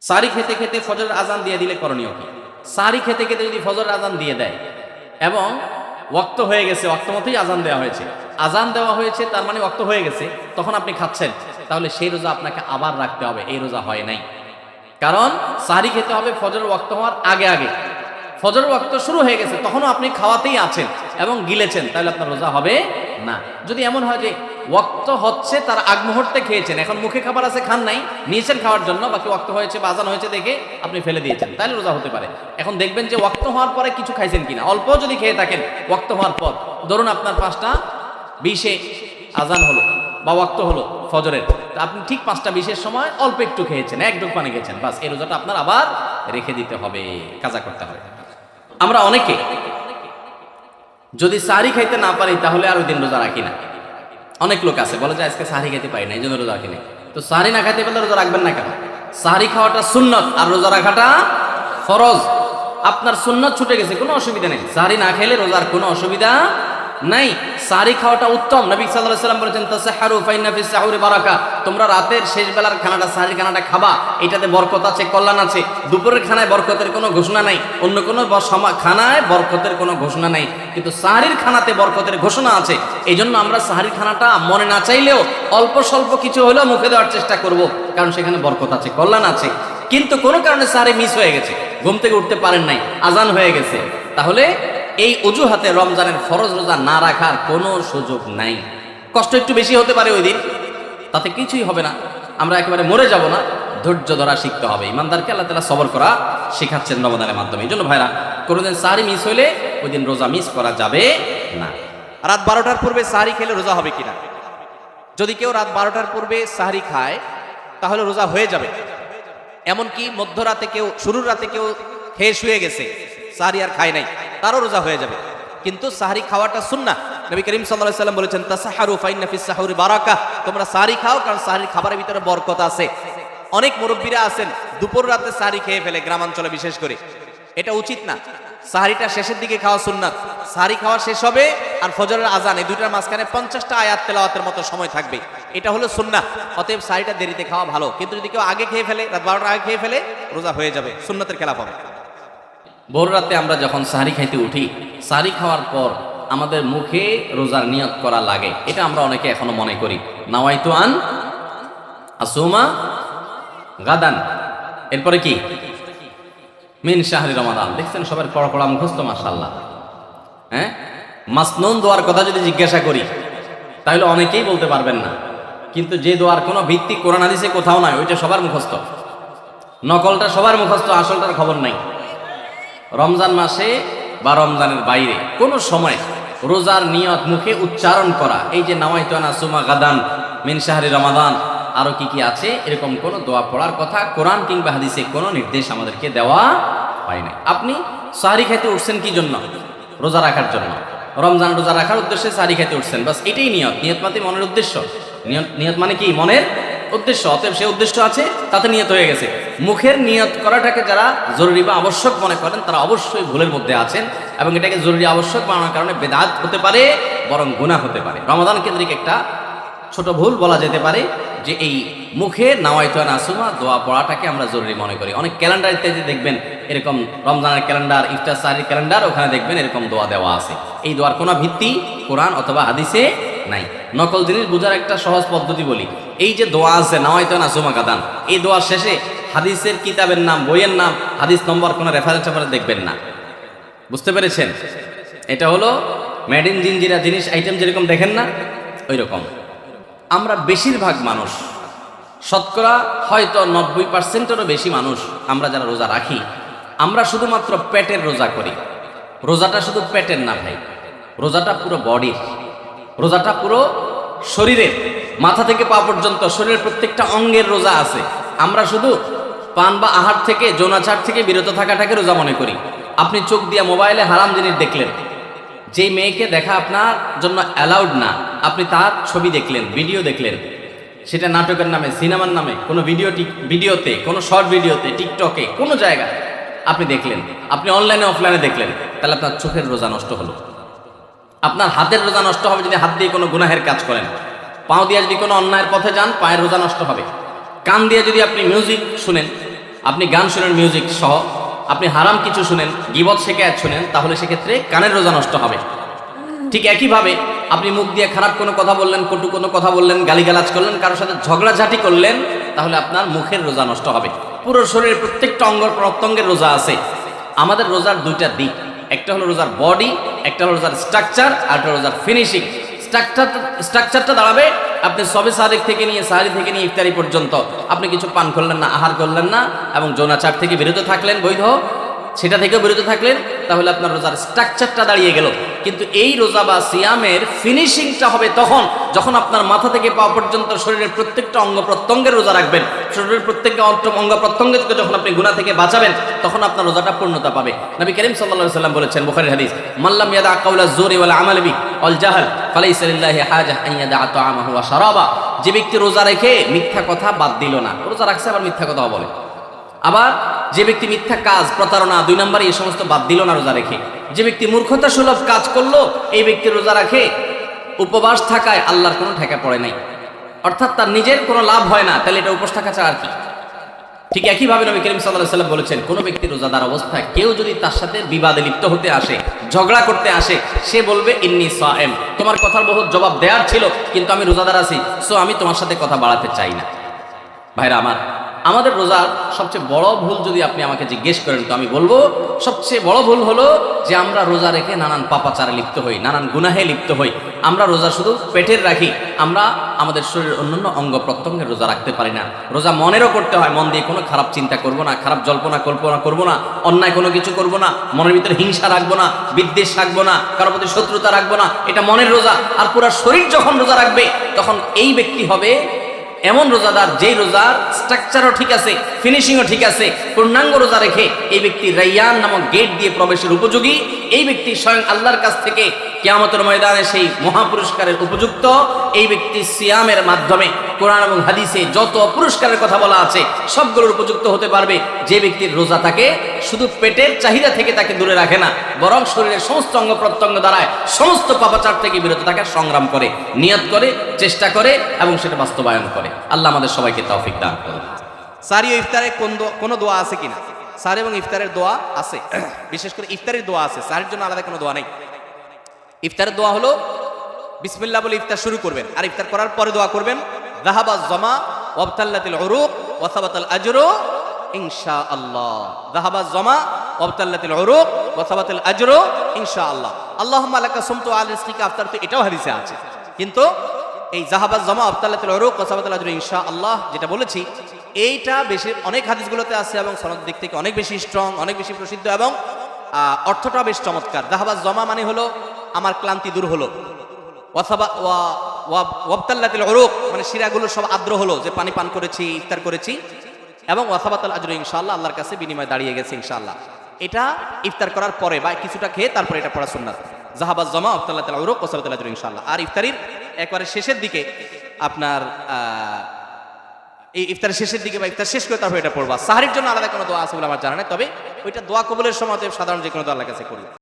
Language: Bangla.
সারি খেতে খেতে ফজরের আজান দিয়ে দিলে করণীয় কি? সারি খেতে খেতে যদি ফজরের আজান দিয়ে দেয় এবং ওয়াক্ত হয়ে গেছে, ওয়াক্ত মতোই আজান দেওয়া হয়েছে, আজান দেওয়া হয়েছে তার মানে ওয়াক্ত হয়ে গেছে, তখন আপনি খাচ্ছেন, তাহলে সেই রোজা আপনাকে আবার রাখতে হবে, এই রোজা হয় নাই। কারণ সারি খেতে হবে ফজরের ওয়াক্ত হওয়ার আগে আগে। ফজরের ওয়াক্ত শুরু হয়ে গেছে, তখনও আপনি খাওয়াতেই আছেন এবং গিলেছেন, তাহলে আপনার রোজা হবে না। যদি এমন হয় যে ওয়াক্ত হচ্ছে তার আগ মুহূর্তে খেয়েছেন, এখন মুখে খাবার আছে, খান নাই, নিয়েছেন খাওয়ার জন্য, বাকি ওয়াক্ত হয়েছে বা আজান হয়েছে দেখে আপনি ফেলে দিয়েছেন, তাহলে রোজা হতে পারে। এখন দেখবেন যে ওয়াক্ত হওয়ার পরে কিছু খাইছেন কিনা, অল্প যদি খেয়ে থাকেন ওয়াক্ত হওয়ার পর, ধরুন আপনার 5:20 আজান হলো বা ওয়াক্ত হলো ফজরের, আপনি ঠিক 5:20 সময় অল্প একটু খেয়েছেন, এক ঢোক পানি খেয়েছেন, বাস এই রোজাটা আপনার আবার রেখে দিতে হবে, কাজা করতে হবে। আমরা অনেকে যদি সাহরি খাইতে না পারি তাহলে আর ওই দিন রোজা রাখি না। অনেক লোক আছে বলে যে আজকে সাহরি খাইতে পারি না, এই জন্য রোজা রাখি না। তো সাহরি না খাইতে পারলে রোজা রাখবেন না কেন? সাহরি খাওয়াটা সুন্নত আর রোজা রাখাটা ফরজ। আপনার সুন্নত ছুটে গেছে, কোনো অসুবিধা নেই, সাহরি না খেলে রোজার কোনো অসুবিধা নাই। সাহরি খাওয়াটা উত্তম। নবী সাল্লাল্লাহু আলাইহি ওয়াসাল্লাম বলেছেন তাসাহারু ফাইন্না ফিস সাহুরি বারাকা, তোমরা রাতের শেষ বেলার খানাটা, সাহরি খানাটা খাবা, এটাতে বরকত আছে, কল্যাণ আছে। দুপুরের খানায় বরকতের কোনো ঘোষণা নাই, অন্য কোনো খানায় বরকতের কোনো ঘোষণা নাই, কিন্তু সাহরির খানাতে বরকতের ঘোষণা আছে। এই জন্য আমরা সাহরির খানাটা মনে না চাইলেও অল্প স্বল্প কিছু হলেও মুখে দেওয়ার চেষ্টা করব, কারণ সেখানে বরকত আছে, কল্যাণ আছে। কিন্তু কোনো কারণে সাহরি মিস হয়ে গেছে, ঘুম থেকে উঠতে পারেন নাই, আজান হয়ে গেছে, তাহলে এই অজুহাতে রমজানের ফরজ রোজা না রাখার কোনো সুযোগ নাই। কষ্ট একটু বেশি হতে পারে ওই দিন, তাতে কিছুই হবে না, আমরা একেবারে মরে যাব না। ধৈর্য ধরা শিখতে হবে। ইমানদারকে আল্লাহ তাআলা সবর করা শেখাচ্ছেন রমজানের মাধ্যমে। এই জন্য ভাইরা, কোনোদিন সাহরি মিস হইলে ওই দিন রোজা মিস করা যাবে না। রাত 12টার পূর্বে সাহরি খেলে রোজা হবে কিনা? যদি কেউ রাত 12টার পূর্বে সাহরি খায় তাহলে রোজা হয়ে যাবে। এমনকি মধ্যরাতে কেউ, শুরুর রাতে কেউ খেয়ে শুয়ে গেছে, সাহরি আর খায় নাই, তারও রোজা হয়ে যাবে। কিন্তু সাহরি খাওয়াটা সুন্নাহ। নবী করিম সাল্লাল্লাহু আলাইহি ওয়াসাল্লাম বলেছেন তাসাহারু ফাইন্না ফিস সাহুরি বারাকা, তোমরা সাহরি খাও, কারণ সাহরির খাবারের ভিতরে বরকত আছে। অনেক মুরব্বীরা আছেন দুপুর রাতে সাহরি খেয়ে ফেলে, গ্রামাঞ্চলে বিশেষ করে। এটা উচিত না। সাহরিটা শেষের দিকে খাওয়া সুন্নাত। সাহরি খাওয়া শেষ হবে আর ফজরের আজান, এই দুইটার মাঝখানে 50টা আয়াত তেলাওয়াতের মতো সময় থাকবে, এটা হলো সুন্নাহ। অতএব সাহরিটা দেরিতে খাওয়া ভালো। কিন্তু যদি কেউ আগে খেয়ে ফেলে, রাত 12টার আগে খেয়ে ফেলে, রোজা হয়ে যাবে, সুন্নাতের খেলাফ হবে। ভোর রাতে আমরা যখন সাহরি খাইতে উঠি, সাহরি খাওয়ার পর আমাদের মুখে রোজার নিয়ত করা লাগে, এটা আমরা অনেকে এখনো মনে করি। নাওয়াইতু আন আসুমা গাদান, এরপরে কি মিন শাহরি রমাদান। দেখছেন সবার কড়া কড়া মুখস্থ, মাশাআল্লাহ। হ্যাঁ, মাসনুন দোয়ার কথা যদি জিজ্ঞাসা করি তাহলে অনেকেই বলতে পারবেন না, কিন্তু যে দোয়ার কোনো ভিত্তি কোরআন হাদিসে কোথাও নাই, ওইটা সবার মুখস্থ। নকলটা সবার মুখস্থ, আসলটার খবর নাই। রমজান মাসে বা রমজানের বাইরে কোনো সময় রোজার নিয়ত মুখে উচ্চারণ করা, এই যে নাওয়াইতু আন আসুমা গাদান মিন শাহরি রমাদান, আরো কি কি আছে, এরকম কোনো দোয়া পড়ার কথা কোরআন কিংবা হাদিসে কোনো নির্দেশ আমাদেরকে দেওয়া হয় নাই। আপনি সাহরি খাইতে উঠছেন কি জন্য? রোজা রাখার জন্য। রমজান রোজা রাখার উদ্দেশ্যে সাহরি খাইতে উঠছেন, বাস এটাই নিয়ত। নিয়ত মানে মনের উদ্দেশ্য, নিয়ত মানে কি মনের উদ্দেশ্য। অতএব সে উদ্দেশ্য আছে, তাতে নিয়ত হয়ে গেছে। মুখের নিয়ত করাটাকে যারা জরুরি বা আবশ্যক মনে করেন তারা অবশ্যই ভুলের মধ্যে আছেন, এবং এটাকে জরুরি আবশ্যক বানানোর কারণে বেদাত হতে পারে, বরং গুনাহ হতে পারে। রমাদান কেন্দ্রিক একটা ছোট ভুল বলা যেতে পারে যে এই মুখে নাওয়াইতু আন আসুমা দোয়া পড়াটাকে আমরা জরুরি মনে করি। অনেক ক্যালেন্ডার ইত্যাদি দেখবেন এরকম, রমজানের ক্যালেন্ডার, ইফতার সাহরির ক্যালেন্ডার, ওখানে দেখবেন এরকম দোয়া দেওয়া আছে। এই দোয়ার কোনো ভিত্তি কোরআন অথবা হাদিসে নাই। নকল জিনিস বোঝার একটা সহজ পদ্ধতি বলি, এই যে দোয়া আছে নাওয়াইতু আন আসুমা গাদান, এই দোয়ার শেষে হাদিসের কিতাবের নাম, বইয়ের নাম, হাদিস নম্বর, কোনো রেফারেন্স দেখবেন না। বুঝতে পেরেছেন? এটা হলো মেড ইন জিনজিরা জিনিস আইটেম যেরকম দেখেন না, ওই রকম। আমরা বেশিরভাগ মানুষ, শতকরা হয়তো 90%-এরও বেশি মানুষ, আমরা যারা রোজা রাখি, আমরা শুধুমাত্র পেটের রোজা করি। রোজাটা শুধু পেটের না ভাই, রোজাটা পুরো বডির, রোজাটা পুরো শরীরের, মাথা থেকে পা পর্যন্ত শরীরের প্রত্যেকটা অঙ্গের রোজা আছে। আমরা শুধু পান বা আহার থেকে, যৌনাচার থেকে বিরত থাকাটাকে রোজা মনে করি। আপনি চোখ দিয়ে মোবাইলে হারাম জিনিস দেখলেন, যেই মেয়েকে দেখা আপনার জন্য অ্যালাউড না, আপনি তার ছবি দেখলেন, ভিডিও দেখলেন, সেটা নাটকের নামে, সিনেমার নামে, কোনো ভিডিওতে, কোনো শর্ট ভিডিওতে, টিকটকে, কোনো জায়গায় আপনি দেখলেন, আপনি অনলাইনে অফলাইনে দেখলেন, তাহলে আপনার চোখের রোজা নষ্ট হলো। আপনার হাতের রোজা নষ্ট হবে যদি হাত দিয়ে কোনো গুনাহের কাজ করেন। পাও দিয়ে যদি কোনো অন্যায়ের পথে যান, পায়ের রোজা নষ্ট হবে। কান দিয়ে যদি আপনি মিউজিক শুনেন, আপনি গান শুনেন মিউজিক সহ, আপনি হারাম কিছু শুনেন, গীবত শিকায়াত শুনেন, তাহলে সেক্ষেত্রে কানের রোজা নষ্ট হবে। ঠিক একইভাবে আপনি মুখ দিয়ে খারাপ কোনো কথা বললেন, কটু কোনো কথা বললেন, গালিগালাজ করলেন, কারোর সাথে ঝগড়াঝাটি করলেন, তাহলে আপনার মুখের রোজা নষ্ট হবে। পুরো শরীরের প্রত্যেকটা অঙ্গ প্রত্যঙ্গের রোজা আছে। আমাদের রোজার দুইটা দিক, একটা হলো রোজার বডি, একটা হলো রোজার স্ট্রাকচার, আর একটা রোজার ফিনিশিং। স্ট্রাকচারটা দাঁড়াবে আপনি সবে সাদেক থেকে নিয়ে সাহারি থেকে নিয়ে ইফতারি পর্যন্ত আপনি কিছু পান করলেন না, আহার করলেন না, এবং যৌনাচার থেকে বিরত থাকলেন, বৈধ সেটা থেকেও বিরত থাকলেন, তাহলে আপনার রোজার স্ট্রাকচারটা দাঁড়িয়ে গেল। কিন্তু এই রোজা বা সিয়ামের ফিনিশিংটা হবে তখন যখন আপনার মাথা থেকে পা পর্যন্ত শরীরের প্রত্যেকটা অঙ্গ প্রত্যঙ্গের রোজা রাখবেন। শরীরের প্রত্যেকটা অঙ্গ প্রত্যঙ্গ থেকে যখন আপনি গুনাহ থেকে বাঁচাবেন, তখন আপনার রোজাটা পূর্ণতা পাবে। নবী করিম সাল্লাল্লাহু আলাইহি ওয়াসাল্লাম বলেছেন, বুখারীর হাদিস, মাল্লাম ইয়াদা কাওলা যুরি ওয়াল আমাল বি ওয়াল জাহল ফালাইসা লিল্লাহি হাজাহ আন ইয়াদা তাআমাহু ওয়া শারাবা। যে ব্যক্তি রোজা রেখে মিথ্যা কথা বাদ দিল না, রোজা রাখছে আবার মিথ্যা কথা বলে, আবার যে ব্যক্তি মিথ্যা কাজ, প্রতারণা, 2 নম্বরে এই সমস্ত বাদ দিল না রোজা রেখে, যে ব্যক্তি মূর্খতা সুলভ কাজ করলো, এই ব্যক্তি রোজা রাখে উপবাস থাকায় আল্লাহর কোনো ঠেকা পড়ে নাই, অর্থাৎ তার নিজের কোনো লাভ হয় না, তাহলে এটা উপবাস থাকা ছাড়া আর কি। ঠিক একইভাবে নবী করিম সাল্লাল্লাহু আলাইহি ওয়াসাল্লাম বলেছেন, কোনো ব্যক্তি রোজাদার অবস্থায় কেউ যদি তার সাথে বিবাদে লিপ্ত হতে আসে, ঝগড়া করতে আসে, সে বলবে ইন্নী সায়েম, তোমার কথার বহুত জবাব দেওয়ার ছিল, কিন্তু আমি রোজাদার আছি, সো আমি তোমার সাথে কথা বাড়াতে চাই না। ভাইরা আমার, আমাদের রোজার সবচেয়ে বড় ভুল যদি আপনি আমাকে জিজ্ঞেস করেন, তো আমি বলবো সবচেয়ে বড় ভুল হলো যে আমরা রোজা রেখে নানান পাপাচারে লিপ্ত হই, নানান গুনাহে লিপ্ত হই। আমরা রোজা শুধু পেটের রাখি, আমরা আমাদের শরীরের অন্যান্য অঙ্গ প্রত্যঙ্গের রোজা রাখতে পারি না। রোজা মনেরও করতে হয়, মন দিয়ে কোনো খারাপ চিন্তা করব না, খারাপ জল্পনা কল্পনা করব না, অন্যায় কোনো কিছু করব না, মনের ভিতরে হিংসা রাখবো না, বিদ্বেষ রাখবো না, কারোর প্রতি শত্রুতা রাখবো না, এটা মনের রোজা। আর পুরো শরীর যখন রোজা রাখবে, তখন এই ব্যক্তি হবে এমন রোজাদার যেই রোজার স্ট্রাকচারও ঠিক আছে, ফিনিশিংও ঠিক আছে, পূর্ণাঙ্গ রোজা রেখে এই ব্যক্তি রাইয়ান নামক গেট দিয়ে প্রবেশের উপযোগী। এই ব্যক্তি স্বয়ং আল্লাহর কাছ থেকে কিয়ামতের ময়দানে সেই মহাপুরস্কারের উপযুক্ত। এই ব্যক্তি সিয়ামের মাধ্যমে কোরআন এবং হাদিসে যত পুরস্কারের কথা বলা আছে সবগুলোর উপযুক্ত হতে পারবে। যে ব্যক্তির রোজা তাকে শুধু পেটের চাহিদা থেকে তাকে দূরে রাখে না, বরং শরীরের সমস্ত অঙ্গ প্রত্যঙ্গ দ্বারায় সমস্ত পাপাচার থেকে বিরত থাকার সংগ্রাম করে, নিয়ত করে, চেষ্টা করে এবং সেটা বাস্তবায়ন করে। আল্লাহ আমাদের সবাইকে তৌফিক দান করুন। সারি ও ইফতারে কোনো দোয়া আছে কিনা? সারি এবং ইফতারের দোয়া আছে, বিশেষ করে ইফতারের দোয়া আছে, সারির জন্য আলাদা কোনো দোয়া নেই। ইফতারের দোয়া হলো বিসমিল্লাহ বলে ইফতার শুরু করবেন, আর ইফতার করার পরে দোয়া করবেন, যাহাবাজ জামা ওয়াবতাল্লাতিল উরুক ওয়া সাবাতাল আজরু ইনশাআল্লাহ। যাহাবাজ জামা ওয়াবতাল্লাতিল উরুক ওয়া সাবাতাল আজরু ইনশাআল্লাহ। আল্লাহুম্মা লাকা সুমতু আলা রিজকিকা আফতারতু, এটাও হাদিসে আছে। কিন্তু এই যাহাবাজ জামা ওয়াবতাল্লাতিল উরুক ওয়া সাবাতাল আজরু ইনশাআল্লাহ যেটা বলেছি, এইটা বেশি অনেক হাদিসগুলোতে আছে এবং সনদ দিক থেকে অনেক বেশি স্ট্রং, অনেক বেশি প্রসিদ্ধ এবং অর্থটা বেশ চমৎকার। যাহাবাজ জামা মানে হলো আমার ক্লান্তি দূর হলো, ওয়াবতাল্লাতিল উরুক মানে শিরাগুলো সব আর্দ্র হলো, যে পানি পান করেছি, ইফতার করেছি, এবং ওয়াসাবাতাল আজরু ইনশাআল্লাহ, আল্লাহর কাছে বিনিময় দাঁড়িয়ে গেছে ইনশাআল্লাহ। এটা ইফতার করার পরে বা কিছুটা খেয়ে তারপরে এটা পড়া সুন্নাত। যাহাবাজ জামা ওয়াবতাল্লাতিল উরুক ওয়াসাবাতাল আজরু ইনশাআল্লাহ। আর ইফতারির একবারে শেষের দিকে আপনার এই ইফতারের শেষের দিকে বা ইফতার শেষ করে তারপর এটা পড়বা। সাহারির জন্য আলাদা কোনো দোয়া আছে বলে আমার জানা নেই, তবে ওইটা দোয়া কবুলের সময় সাধারণ যে কোনো দোয়া আল্লাহর কাছে করি।